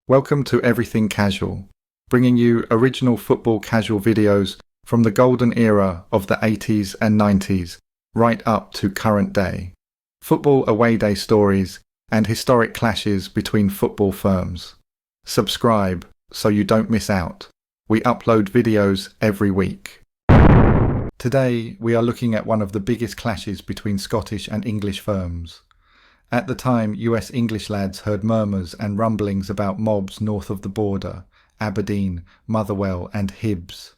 Welcome to Everything Casual, bringing you original football casual videos from the golden era of the 80s and 90s, right up to current day. Football away day stories and historic clashes between football firms. Subscribe so you don't miss out. We upload videos every week. Today we are looking at one of the biggest clashes between Scottish and English firms. At the time, US English lads heard murmurs and rumblings about mobs north of the border, Aberdeen, Motherwell and Hibs.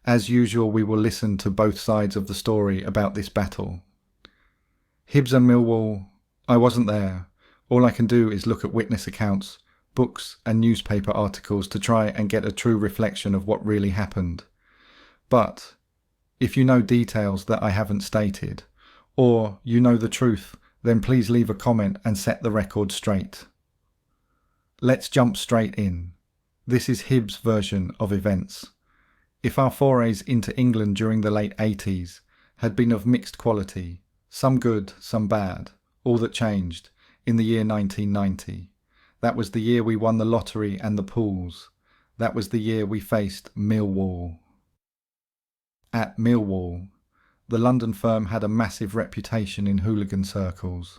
As usual, we will listen to both sides of the story about this battle. Hibs and Millwall, I wasn't there. All I can do is look at witness accounts, books and newspaper articles to try and get a true reflection of what really happened. But if you know details that I haven't stated, or you know the truth, then please leave a comment and set the record straight. Let's jump straight in. This is Hibs' version of events. If our forays into England during the late 80s had been of mixed quality, some good, some bad, all that changed in the year 1990. That was the year we won the lottery and the pools. That was the year we faced Millwall. At Millwall, the London firm had a massive reputation in hooligan circles.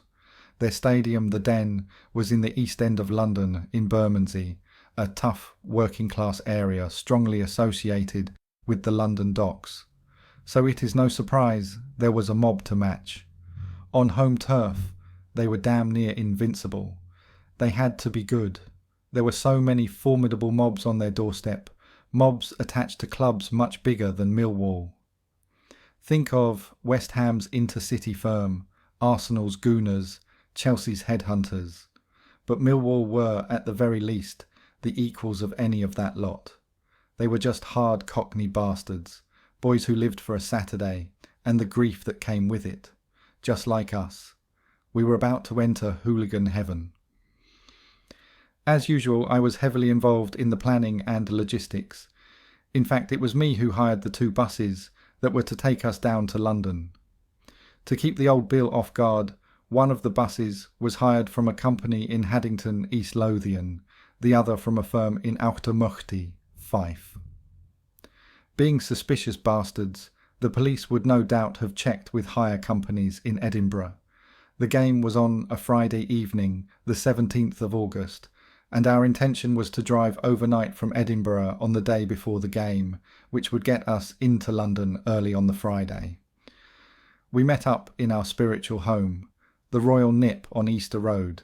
Their stadium, The Den, was in the East End of London in Bermondsey, a tough working-class area strongly associated with the London docks. So it is no surprise there was a mob to match. On home turf, they were damn near invincible. They had to be good. There were so many formidable mobs on their doorstep, mobs attached to clubs much bigger than Millwall. Think of West Ham's intercity firm, Arsenal's Gooners, Chelsea's Headhunters. But Millwall were, at the very least, the equals of any of that lot. They were just hard Cockney bastards, boys who lived for a Saturday, and the grief that came with it. Just like us. We were about to enter hooligan heaven. As usual, I was heavily involved in the planning and logistics. In fact, it was me who hired the two buses that were to take us down to London. To keep the old Bill off guard, one of the buses was hired from a company in Haddington, East Lothian, the other from a firm in Auchtermuchty, Fife. Being suspicious bastards, the police would no doubt have checked with hire companies in Edinburgh. The game was on a Friday evening, the 17th of August, and our intention was to drive overnight from Edinburgh on the day before the game, which would get us into London early on the Friday. We met up in our spiritual home, the Royal Nip on Easter Road,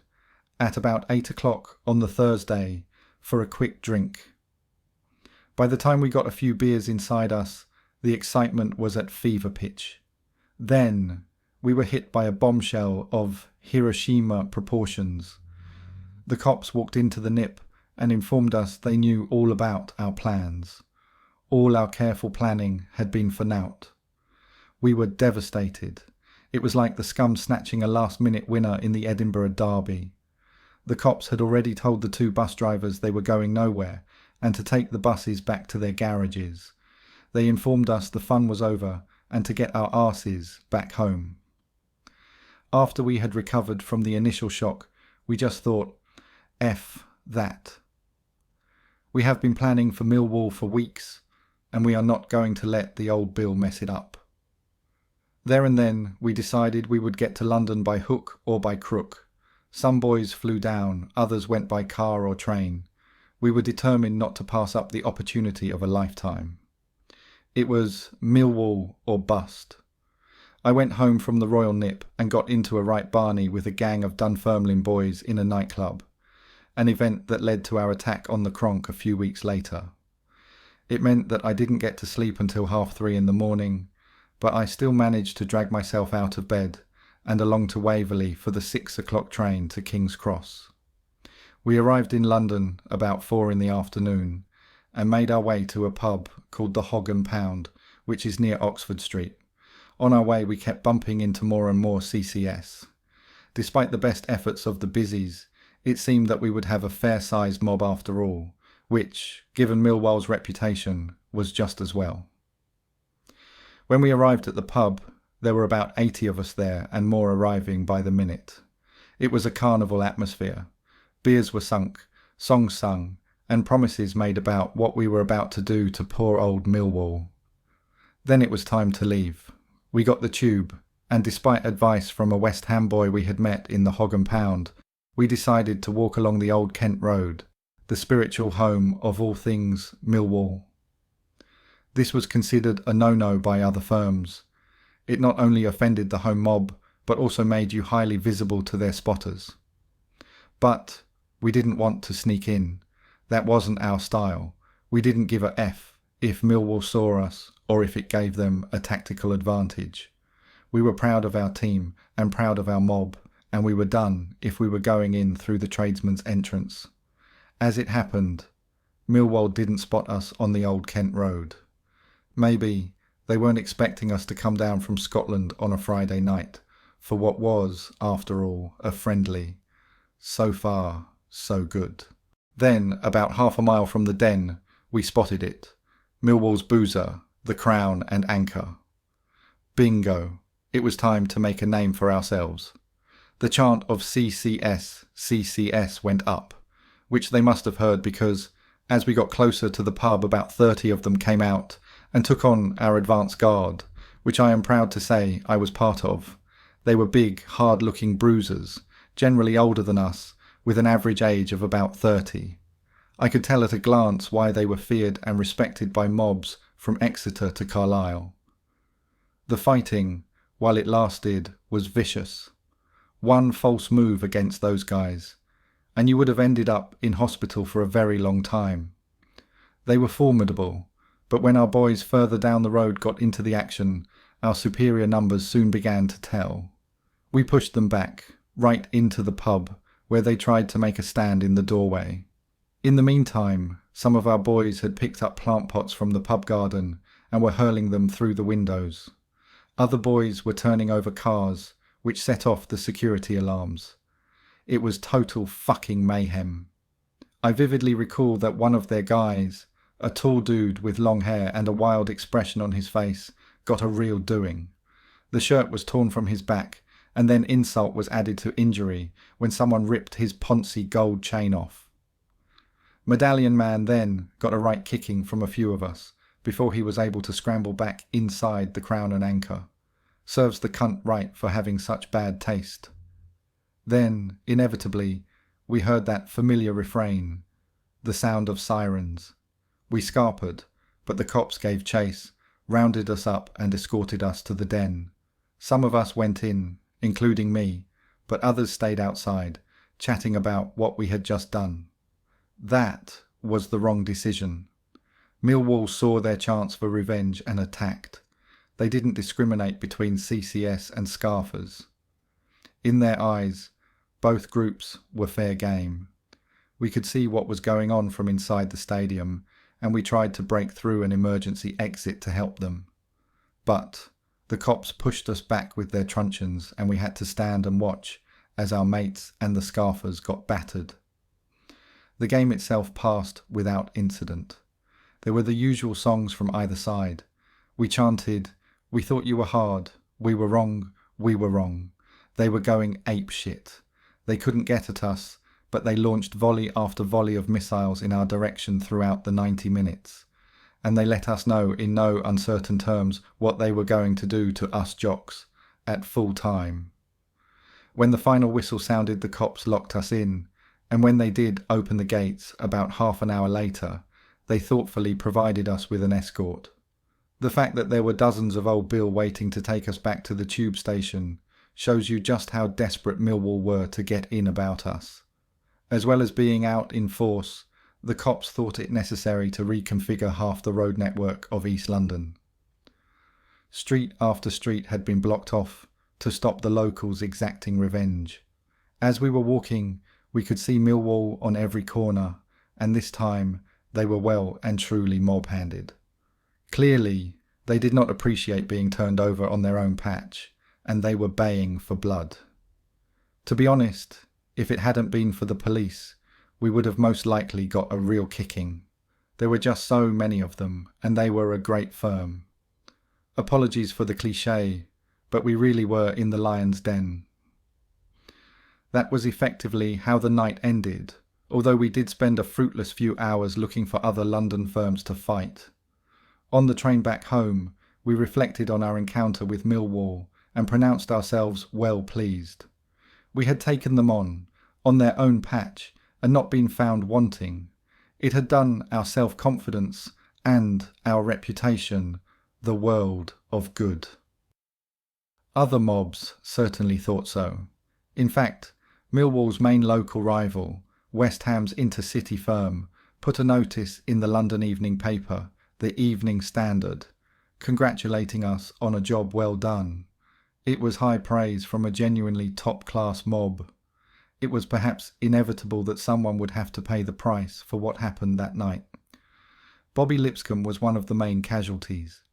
at about 8 o'clock on the Thursday for a quick drink. By the time we got a few beers inside us, the excitement was at fever pitch. Then we were hit by a bombshell of Hiroshima proportions. The cops walked into the Nip and informed us they knew all about our plans. All our careful planning had been for naught. We were devastated. It was like the scum snatching a last-minute winner in the Edinburgh Derby. The cops had already told the two bus drivers they were going nowhere and to take the buses back to their garages. They informed us the fun was over and to get our arses back home. After we had recovered from the initial shock, we just thought, F that. We have been planning for Millwall for weeks, and we are not going to let the old Bill mess it up. There and then we decided we would get to London by hook or by crook. Some boys flew down, others went by car or train. We were determined not to pass up the opportunity of a lifetime. It was Millwall or bust. I went home from the Royal Nip and got into a right barney with a gang of Dunfermline boys in a nightclub. An event that led to our attack on the Cronk a few weeks later. It meant that I didn't get to sleep until 3:30 in the morning, but I still managed to drag myself out of bed and along to Waverley for the 6 o'clock train to King's Cross. We arrived in London about 4 in the afternoon and made our way to a pub called the Hog and Pound, which is near Oxford Street. On our way we kept bumping into more and more CCS. Despite the best efforts of the busies, it seemed that we would have a fair-sized mob after all, which, given Millwall's reputation, was just as well. When we arrived at the pub, there were about 80 of us there and more arriving by the minute. It was a carnival atmosphere. Beers were sunk, songs sung, and promises made about what we were about to do to poor old Millwall. Then it was time to leave. We got the tube, and despite advice from a West Ham boy we had met in the Hog and Pound, we decided to walk along the Old Kent Road, the spiritual home of all things Millwall. This was considered a no-no by other firms. It not only offended the home mob, but also made you highly visible to their spotters. But we didn't want to sneak in. That wasn't our style. We didn't give a F if Millwall saw us or if it gave them a tactical advantage. We were proud of our team and proud of our mob, and we were done if we were going in through the tradesman's entrance. As it happened, Millwall didn't spot us on the Old Kent Road. Maybe they weren't expecting us to come down from Scotland on a Friday night for what was, after all, a friendly. So far, so good. Then, about half a mile from the den, we spotted it. Millwall's boozer, the crown and anchor. Bingo! It was time to make a name for ourselves. The chant of CCS, CCS went up, which they must have heard because, as we got closer to the pub, about 30 of them came out and took on our advance guard, which I am proud to say I was part of. They were big, hard-looking bruisers, generally older than us, with an average age of about 30. I could tell at a glance why they were feared and respected by mobs from Exeter to Carlisle. The fighting, while it lasted, was vicious. One false move against those guys, and you would have ended up in hospital for a very long time. They were formidable, but when our boys further down the road got into the action, our superior numbers soon began to tell. We pushed them back, right into the pub, where they tried to make a stand in the doorway. In the meantime, some of our boys had picked up plant pots from the pub garden and were hurling them through the windows. Other boys were turning over cars, which set off the security alarms. It was total fucking mayhem. I vividly recall that one of their guys, a tall dude with long hair and a wild expression on his face, got a real doing. The shirt was torn from his back, and then insult was added to injury when someone ripped his Ponzi gold chain off. Medallion Man then got a right kicking from a few of us before he was able to scramble back inside the crown and anchor. Serves the cunt right for having such bad taste. Then, inevitably, we heard that familiar refrain, the sound of sirens. We scarpered, but the cops gave chase, rounded us up and escorted us to the den. Some of us went in, including me, but others stayed outside, chatting about what we had just done. That was the wrong decision. Millwall saw their chance for revenge and attacked. They didn't discriminate between CCS and Scarfers. In their eyes, both groups were fair game. We could see what was going on from inside the stadium, and we tried to break through an emergency exit to help them. But the cops pushed us back with their truncheons, and we had to stand and watch as our mates and the Scarfers got battered. The game itself passed without incident. There were the usual songs from either side. We chanted, "We thought you were hard, we were wrong, we were wrong." They were going ape shit. They couldn't get at us, but they launched volley after volley of missiles in our direction throughout the 90 minutes. And they let us know in no uncertain terms what they were going to do to us jocks, at full time. When the final whistle sounded, the cops locked us in, and when they did open the gates about half an hour later, they thoughtfully provided us with an escort. The fact that there were dozens of old Bill waiting to take us back to the tube station shows you just how desperate Millwall were to get in about us. As well as being out in force, the cops thought it necessary to reconfigure half the road network of East London. Street after street had been blocked off to stop the locals exacting revenge. As we were walking, we could see Millwall on every corner, and this time they were well and truly mob-handed. Clearly, they did not appreciate being turned over on their own patch, and they were baying for blood. To be honest, if it hadn't been for the police, we would have most likely got a real kicking. There were just so many of them, and they were a great firm. Apologies for the cliché, but we really were in the lion's den. That was effectively how the night ended, although we did spend a fruitless few hours looking for other London firms to fight. On the train back home, we reflected on our encounter with Millwall and pronounced ourselves well pleased. We had taken them on their own patch, and not been found wanting. It had done our self-confidence and our reputation the world of good. Other mobs certainly thought so. In fact, Millwall's main local rival, West Ham's intercity firm, put a notice in the London evening paper, the Evening Standard, congratulating us on a job well done. It was high praise from a genuinely top-class mob. It was perhaps inevitable that someone would have to pay the price for what happened that night. Bobby Lipscomb was one of the main casualties.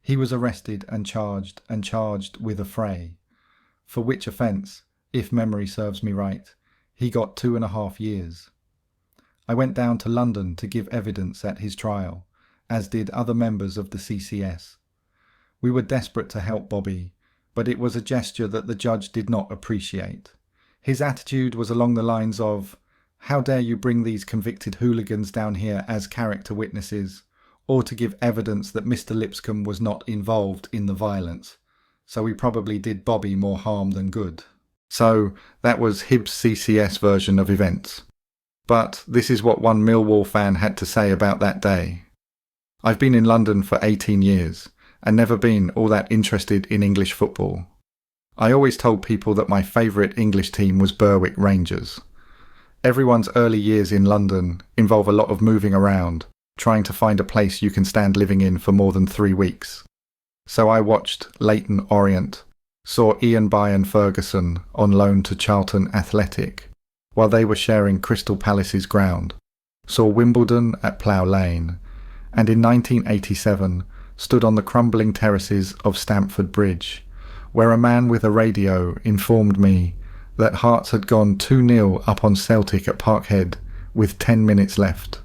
He was arrested and charged with a fray, for which offence, if memory serves me right, he got 2.5 years. I went down to London to give evidence at his trial, as did other members of the CCS. We were desperate to help Bobby, but it was a gesture that the judge did not appreciate. His attitude was along the lines of, "How dare you bring these convicted hooligans down here as character witnesses, or to give evidence that Mr. Lipscomb was not involved in the violence, so we probably did Bobby more harm than good." So that was Hibs' CCS version of events. But this is what one Millwall fan had to say about that day. "I've been in London for 18 years and never been all that interested in English football. I always told people that my favourite English team was Berwick Rangers. Everyone's early years in London involve a lot of moving around, trying to find a place you can stand living in for more than 3 weeks. So I watched Leyton Orient, saw Ian Byron Ferguson on loan to Charlton Athletic, while they were sharing Crystal Palace's ground, saw Wimbledon at Plough Lane, and in 1987 stood on the crumbling terraces of Stamford Bridge, where a man with a radio informed me that Hearts had gone 2-0 up on Celtic at Parkhead with 10 minutes left.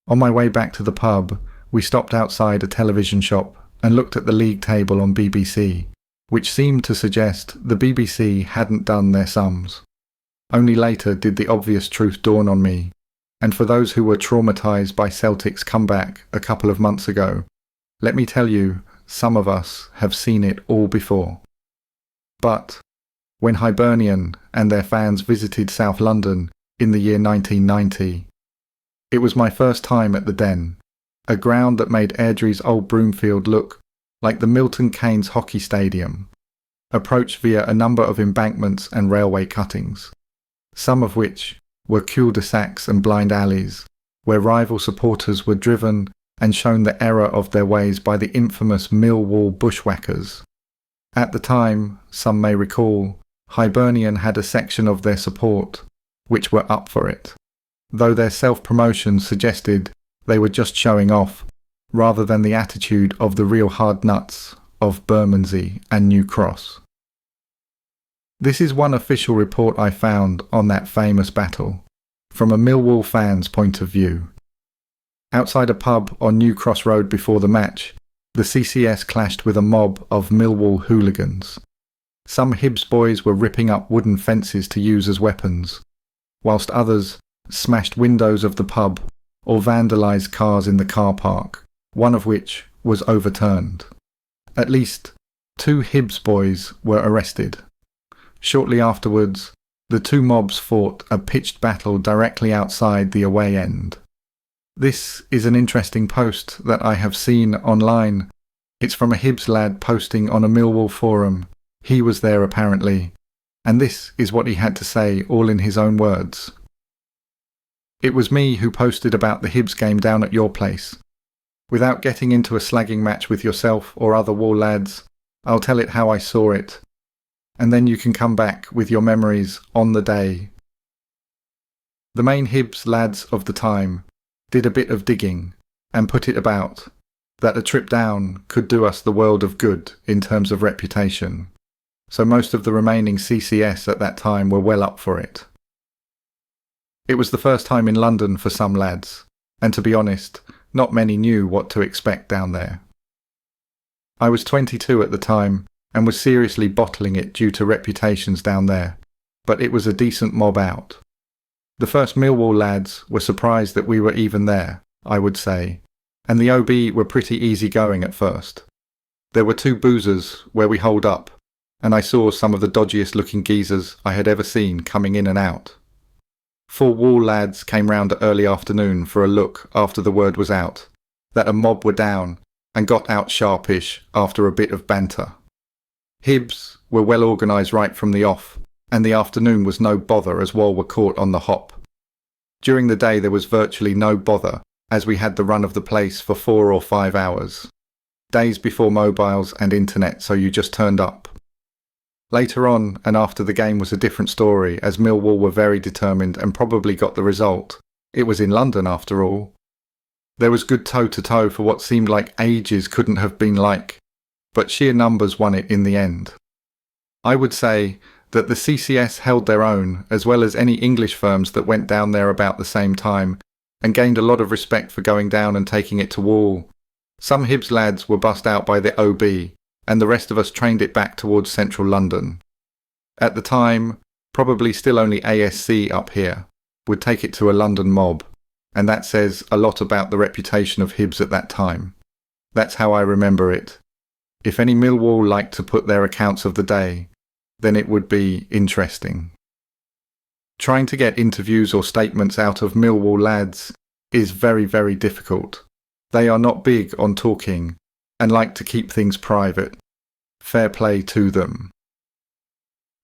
On my way back to the pub, we stopped outside a television shop and looked at the league table on BBC, which seemed to suggest the BBC hadn't done their sums. Only later did the obvious truth dawn on me, and for those who were traumatised by Celtic's comeback a couple of months ago, let me tell you, some of us have seen it all before. But when Hibernian and their fans visited South London in the year 1990, it was my first time at the Den, a ground that made Airdrie's old Broomfield look like the Milton Keynes hockey stadium, approached via a number of embankments and railway cuttings, some of which were cul-de-sacs and blind alleys, where rival supporters were driven and shown the error of their ways by the infamous Millwall Bushwackers. At the time, some may recall, Hibernian had a section of their support which were up for it, though their self-promotion suggested they were just showing off, rather than the attitude of the real hard nuts of Bermondsey and New Cross. This is one official report I found on that famous battle, from a Millwall fan's point of view. Outside a pub on New Cross Road before the match, the CCS clashed with a mob of Millwall hooligans. Some Hibs boys were ripping up wooden fences to use as weapons, whilst others smashed windows of the pub or vandalised cars in the car park, one of which was overturned. At least 2 Hibs boys were arrested. Shortly afterwards, the 2 mobs fought a pitched battle directly outside the away end. This is an interesting post that I have seen online. It's from a Hibs lad posting on a Millwall forum. He was there apparently, and this is what he had to say, all in his own words. "It was me who posted about the Hibs game down at your place. Without getting into a slagging match with yourself or other Wall lads, I'll tell it how I saw it, and then you can come back with your memories on the day." The main Hibs lads of the time did a bit of digging and put it about that a trip down could do us the world of good in terms of reputation, so most of the remaining CCS at that time were well up for it. It was the first time in London for some lads, and to be honest, not many knew what to expect down there. I was 22 at the time and was seriously bottling it due to reputations down there, but it was a decent mob out. The first Millwall lads were surprised that we were even there, I would say, and the OB were pretty easygoing at first. There were 2 boozers where we holed up, and I saw some of the dodgiest looking geezers I had ever seen coming in and out. 4 Wall lads came round at early afternoon for a look after the word was out that a mob were down, and got out sharpish after a bit of banter. Hibs were well organised right from the off, and the afternoon was no bother as Wall were caught on the hop. During the day there was virtually no bother, as we had the run of the place for 4 or 5 hours. Days before mobiles and internet, so you just turned up. Later on and after the game was a different story, as Millwall were very determined and probably got the result. It was in London after all. There was good toe-to-toe for what seemed like ages couldn't have been like, but sheer numbers won it in the end. I would say that the CCS held their own, as well as any English firms that went down there about the same time, and gained a lot of respect for going down and taking it to Wall. Some Hibs lads were bussed out by the OB, and the rest of us trained it back towards central London. At the time, probably still only ASC up here, would take it to a London mob, and that says a lot about the reputation of Hibs at that time. That's how I remember it. If any Millwall liked to put their accounts of the day, then it would be interesting. Trying to get interviews or statements out of Millwall lads is very, very difficult. They are not big on talking and like to keep things private. Fair play to them.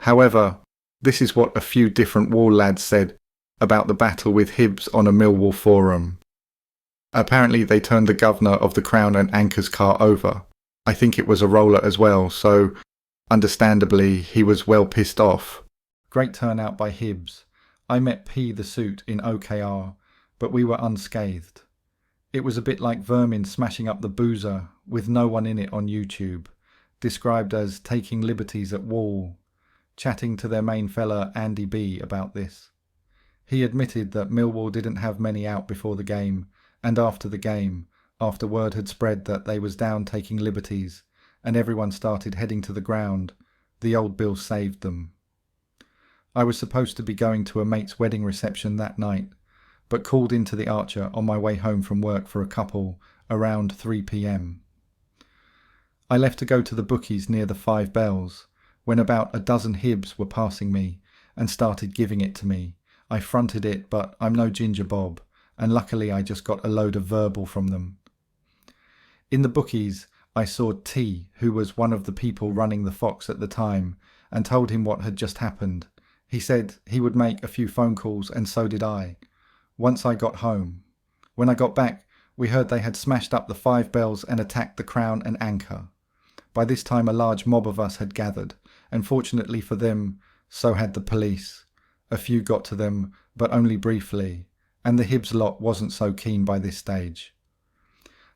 However, this is what a few different Wall lads said about the battle with Hibs on a Millwall forum. Apparently they turned the governor of the Crown and Anchor's car over. I think it was a roller as well, so understandably he was well pissed off. Great turnout by Hibs. I met P the suit in OKR, but we were unscathed. It was a bit like vermin smashing up the boozer with no one in it on YouTube, described as taking liberties at Wall, chatting to their main fella Andy B about this. He admitted that Millwall didn't have many out before the game, and after the game, after word had spread that they was down taking liberties, and everyone started heading to the ground, the old Bill saved them. I was supposed to be going to a mate's wedding reception that night, but called into the Archer on my way home from work for a couple around 3 p.m. I left to go to the bookies near the 5 Bells, when about a dozen Hibs were passing me and started giving it to me. I fronted it, but I'm no Ginger Bob, and luckily I just got a load of verbal from them. In the bookies, I saw T, who was one of the people running the Fox at the time, and told him what had just happened. He said he would make a few phone calls, and so did I, once I got home. When I got back, we heard they had smashed up the 5 Bells and attacked the Crown and Anchor. By this time a large mob of us had gathered, and fortunately for them, so had the police. A few got to them, but only briefly, and the Hibs lot wasn't so keen by this stage.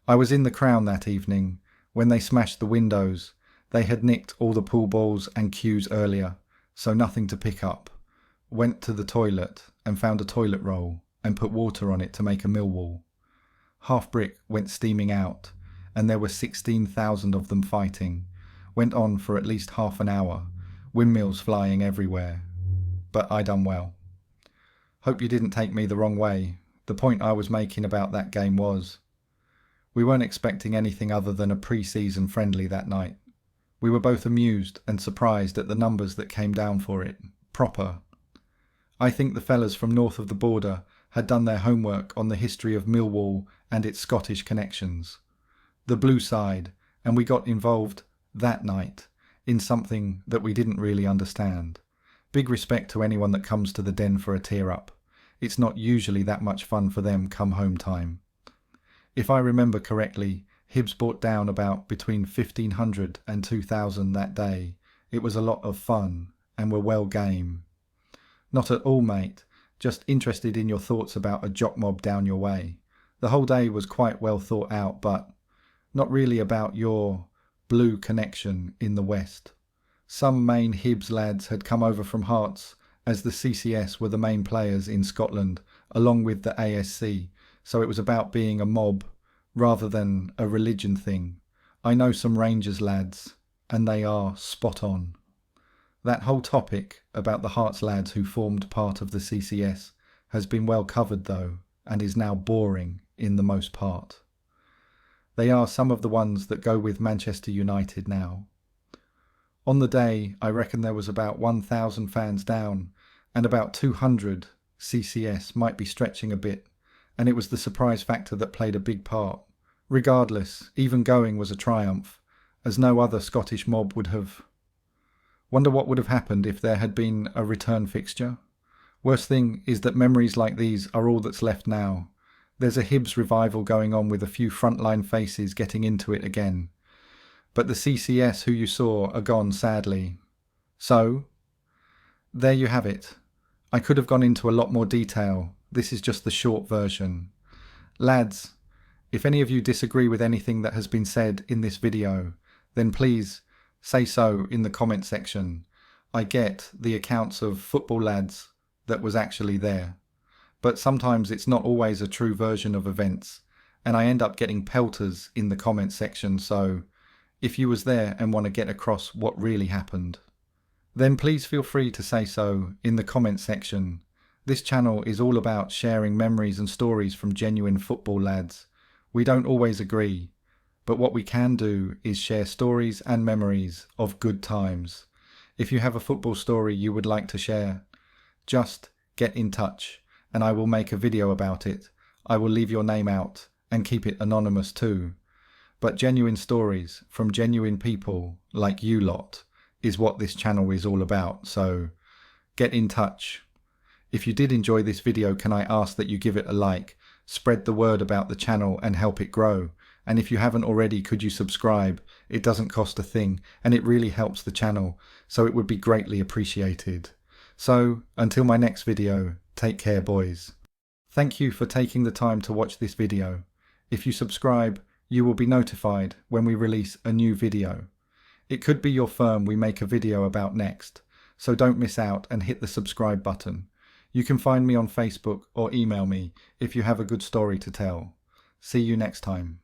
I was in the Crown that evening. When they smashed the windows, they had nicked all the pool balls and cues earlier, so nothing to pick up. Went to the toilet and found a toilet roll and put water on it to make a Millwall. Half Brick went steaming out, and there were 16,000 of them fighting. Went on for at least half an hour, windmills flying everywhere. But I done well. Hope you didn't take me the wrong way. The point I was making about that game was, we weren't expecting anything other than a pre-season friendly that night. We were both amused and surprised at the numbers that came down for it. Proper. I think the fellas from north of the border had done their homework on the history of Millwall and its Scottish connections. The blue side, and we got involved that night in something that we didn't really understand. Big respect to anyone that comes to the den for a tear-up. It's not usually that much fun for them come home time. If I remember correctly, Hibs brought down about between 1,500 and 2,000 that day. It was a lot of fun, and were well game. Not at all, mate. Just interested in your thoughts about a jock mob down your way. The whole day was quite well thought out, but not really about your blue connection in the West. Some main Hibs lads had come over from Hearts, as the CCS were the main players in Scotland, along with the ASC, so it was about being a mob, rather than a religion thing. I know some Rangers lads, and they are spot on. That whole topic about the Hearts lads who formed part of the CCS has been well covered though, and is now boring in the most part. They are some of the ones that go with Manchester United now. On the day, I reckon there was about 1,000 fans down, and about 200 CCS, might be stretching a bit, and it was the surprise factor that played a big part. Regardless, even going was a triumph, as no other Scottish mob would have. Wonder what would have happened if there had been a return fixture? Worst thing is that memories like these are all that's left now. There's a Hibs revival going on with a few frontline faces getting into it again. But the CCS who you saw are gone, sadly. So, there you have it. I could have gone into a lot more detail. This is just the short version. Lads, if any of you disagree with anything that has been said in this video, then please say so in the comment section. I get the accounts of football lads that was actually there, but sometimes it's not always a true version of events, and I end up getting pelters in the comment section, so if you was there and want to get across what really happened, then please feel free to say so in the comment section. This channel is all about sharing memories and stories from genuine football lads. We don't always agree, but what we can do is share stories and memories of good times. If you have a football story you would like to share, just get in touch and I will make a video about it. I will leave your name out and keep it anonymous too. But genuine stories from genuine people like you lot is what this channel is all about, so get in touch. If you did enjoy this video, can I ask that you give it a like, spread the word about the channel and help it grow. And if you haven't already, could you subscribe? It doesn't cost a thing and it really helps the channel, so it would be greatly appreciated. So until my next video, take care boys. Thank you for taking the time to watch this video. If you subscribe, you will be notified when we release a new video. It could be your firm we make a video about next, so don't miss out and hit the subscribe button. You can find me on Facebook or email me if you have a good story to tell. See you next time.